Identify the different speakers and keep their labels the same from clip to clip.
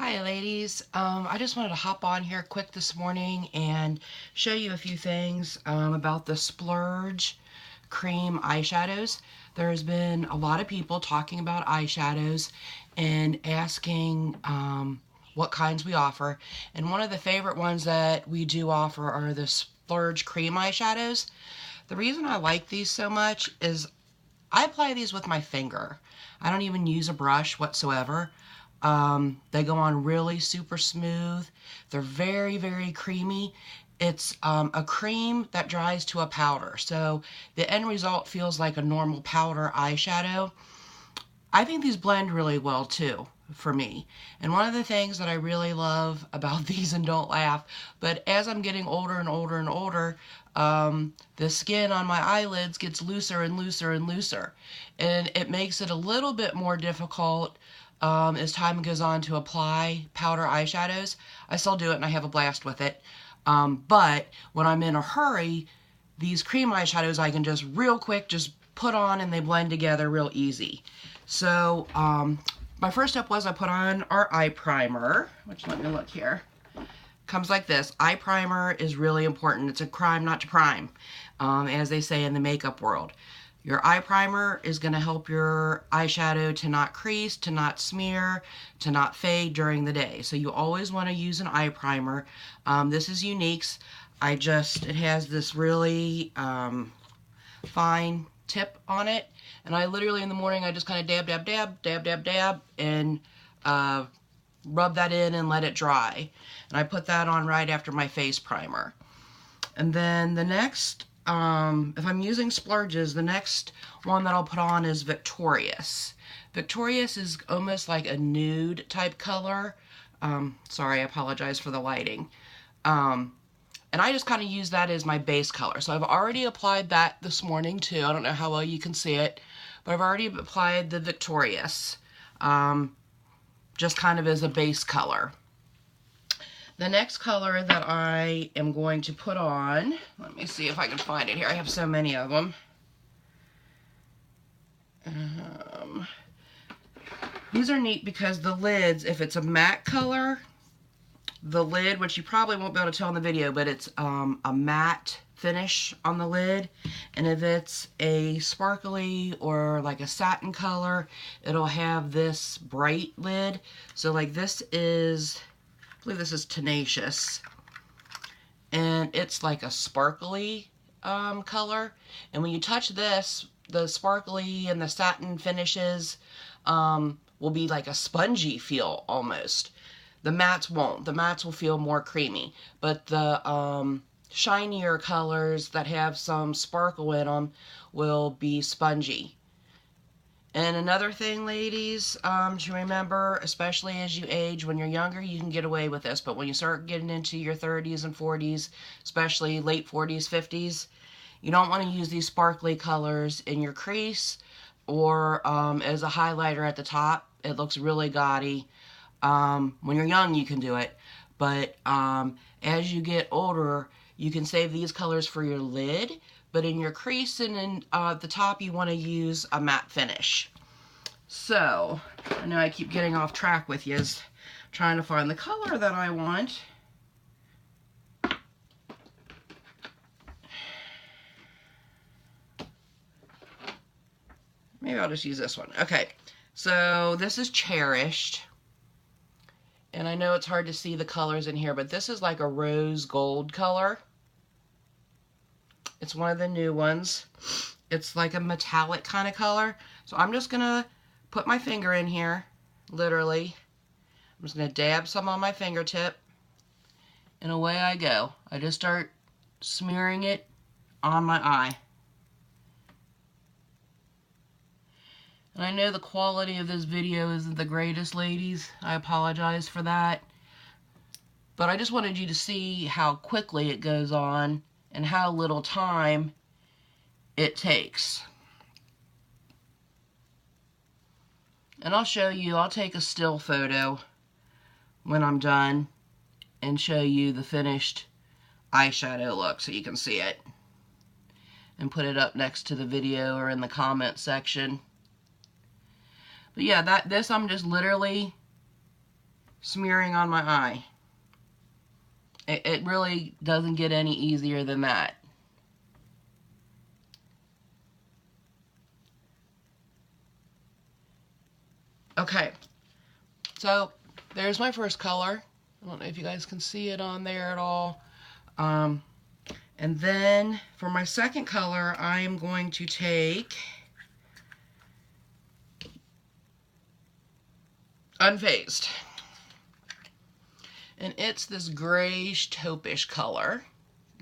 Speaker 1: Hi ladies, I just wanted to hop on here quick this morning and show you a few things about the Splurge cream eyeshadows. There's been a lot of people talking about eyeshadows and asking what kinds we offer, and one of the favorite ones that we do offer are the Splurge cream eyeshadows. The reason I like these so much is I apply these with my finger. I don't even use a brush whatsoever. They go on really super smooth. They're very, very creamy. It's a cream that dries to a powder, so the end result feels like a normal powder eyeshadow. I think these blend really well too for me. And one of the things that I really love about these, and don't laugh, but as I'm getting older and older and older, the skin on my eyelids gets looser and looser and looser. And it makes it a little bit more difficult as time goes on to apply powder eyeshadows. I still do it and I have a blast with it. But when I'm in a hurry, these cream eyeshadows I can just real quick just put on and they blend together real easy. So my first step was I put on our eye primer, which, let me look here. Comes like this. Eye primer is really important. It's a crime not to prime, as they say in the makeup world. Your eye primer is going to help your eyeshadow to not crease, to not smear, to not fade during the day. So you always want to use an eye primer. This is Younique's. It has this really fine tip on it. And I literally in the morning, I just kind of dab, dab, dab, dab, dab, dab, and rub that in and let it dry. And I put that on right after my face primer. And then the next, if I'm using splurges, the next one that I'll put on is Victorious. Victorious is almost like a nude type color. Sorry, I apologize for the lighting. And I just kind of use that as my base color. So I've already applied that this morning too. I don't know how well you can see it, but I've already applied the Victorious, just kind of as a base color. The next color that I am going to put on, let me see if I can find it here. I have so many of them. These are neat because the lids, if it's a matte color, the lid, which you probably won't be able to tell in the video, but it's a matte finish on the lid. And if it's a sparkly or like a satin color, it'll have this bright lid. So like this is, I believe this is Tenacious, and it's like a sparkly color. And when you touch this, the sparkly and the satin finishes will be like a spongy feel almost. The mattes won't. The mattes will feel more creamy, but the shinier colors that have some sparkle in them will be spongy. And another thing, ladies, to remember, especially as you age, when you're younger, you can get away with this, but when you start getting into your 30s and 40s, especially late 40s, 50s, you don't want to use these sparkly colors in your crease or as a highlighter at the top. It looks really gaudy. When you're young, you can do it, but as you get older, you can save these colors for your lid, but in your crease and in the top, you want to use a matte finish. So, I know I keep getting off track with you, trying to find the color that I want. Maybe I'll just use this one. Okay, so this is Cherished. And I know it's hard to see the colors in here, but this is like a rose gold color. It's one of the new ones. It's like a metallic kind of color. So I'm just going to put my finger in here, literally. I'm just going to dab some on my fingertip. And away I go. I just start smearing it on my eye. And I know the quality of this video isn't the greatest, ladies. I apologize for that. But I just wanted you to see how quickly it goes on and how little time it takes. And I'll show you, I'll take a still photo when I'm done and show you the finished eyeshadow look so you can see it. And put it up next to the video or in the comment section. But yeah, this I'm just literally smearing on my eye. It really doesn't get any easier than that. Okay, so there's my first color. I don't know if you guys can see it on there at all. And then for my second color, I am going to take Unfazed. And it's this grayish taupish color.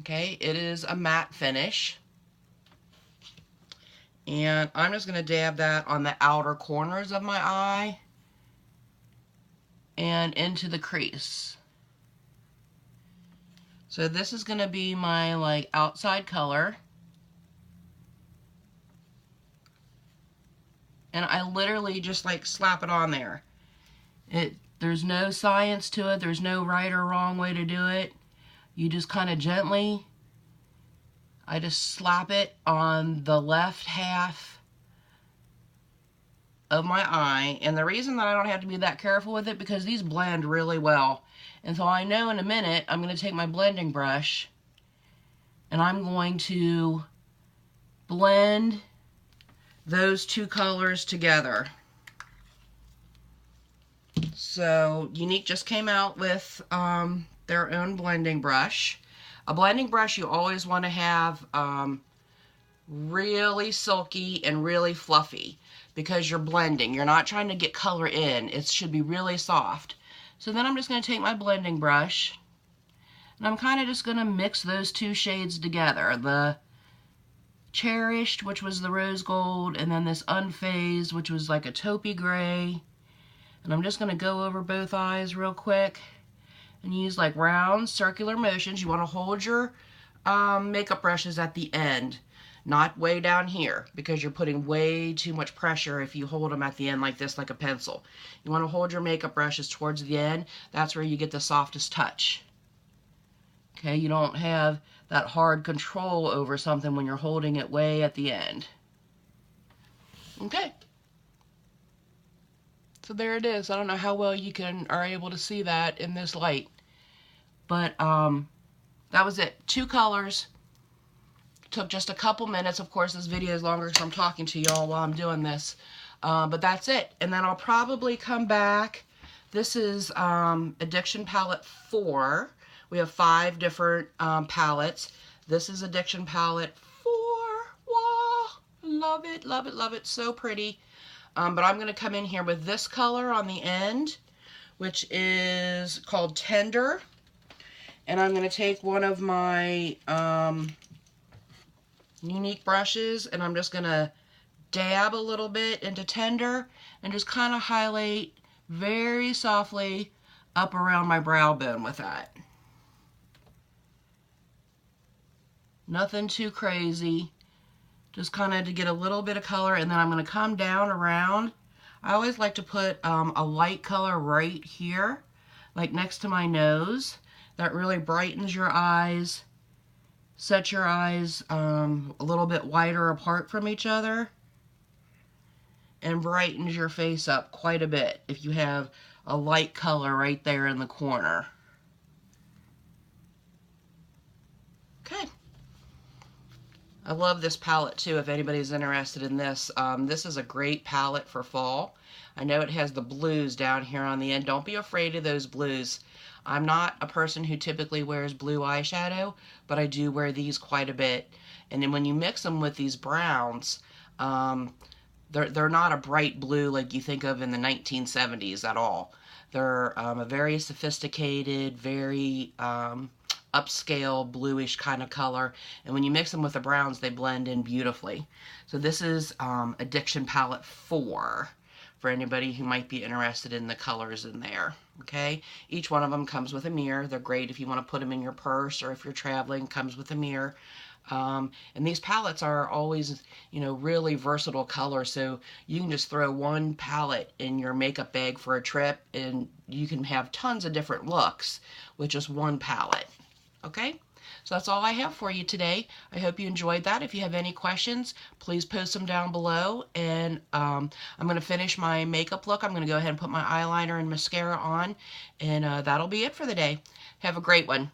Speaker 1: Okay, it is a matte finish. And I'm just going to dab that on the outer corners of my eye and into the crease. So this is going to be my like outside color. And I literally just like slap it on there. There's no science to it. There's no right or wrong way to do it. You just kind of gently, I just slap it on the left half of my eye. And the reason that I don't have to be that careful with it, because these blend really well. And so I know in a minute I'm going to take my blending brush and I'm going to blend those two colors together. So Younique just came out with their own blending brush. A blending brush you always want to have really silky and really fluffy, because you're blending. You're not trying to get color in. It should be really soft. So then I'm just going to take my blending brush and I'm kind of just going to mix those two shades together. The Cherished, which was the rose gold, and then this Unfazed, which was like a taupey gray. And I'm just going to go over both eyes real quick and use like round circular motions. You want to hold your makeup brushes at the end, not way down here, because you're putting way too much pressure if you hold them at the end like this, like a pencil. You want to hold your makeup brushes towards the end. That's where you get the softest touch. Okay, you don't have that hard control over something when you're holding it way at the end. Okay. So there it is. I don't know how well you are able to see that in this light. But that was it. 2 colors. Took just a couple minutes. Of course, this video is longer because I'm talking to y'all while I'm doing this. But that's it. And then I'll probably come back. This is Addiction Palette 4. We have 5 different palettes. This is Addiction Palette 4. Wow! Love it, love it, love it. So pretty. But I'm going to come in here with this color on the end, which is called Tender. And I'm going to take one of my Younique brushes, and I'm just going to dab a little bit into Tender and just kind of highlight very softly up around my brow bone with that. Nothing too crazy. Just kind of to get a little bit of color, and then I'm going to come down around. I always like to put a light color right here, like next to my nose. That really brightens your eyes, sets your eyes a little bit wider apart from each other, and brightens your face up quite a bit if you have a light color right there in the corner. Okay. I love this palette too, if anybody's interested in this. This is a great palette for fall. I know it has the blues down here on the end. Don't be afraid of those blues. I'm not a person who typically wears blue eyeshadow, but I do wear these quite a bit. And then when you mix them with these browns, they're not a bright blue like you think of in the 1970s at all. They're a very sophisticated, very upscale bluish kind of color, and when you mix them with the browns, they blend in beautifully. So this is Addiction Palette 4 for anybody who might be interested in the colors in there. Okay, each one of them comes with a mirror. They're great if you want to put them in your purse, or if you're traveling, comes with a mirror. And these palettes are always, you know, really versatile colors, so you can just throw one palette in your makeup bag for a trip, and you can have tons of different looks with just one palette. Okay, So that's all I have for you today. I hope you enjoyed that. If you have any questions, please post them down below. And I'm going to finish my makeup look. I'm going to go ahead and put my eyeliner and mascara on. And that'll be it for the day. Have a great one.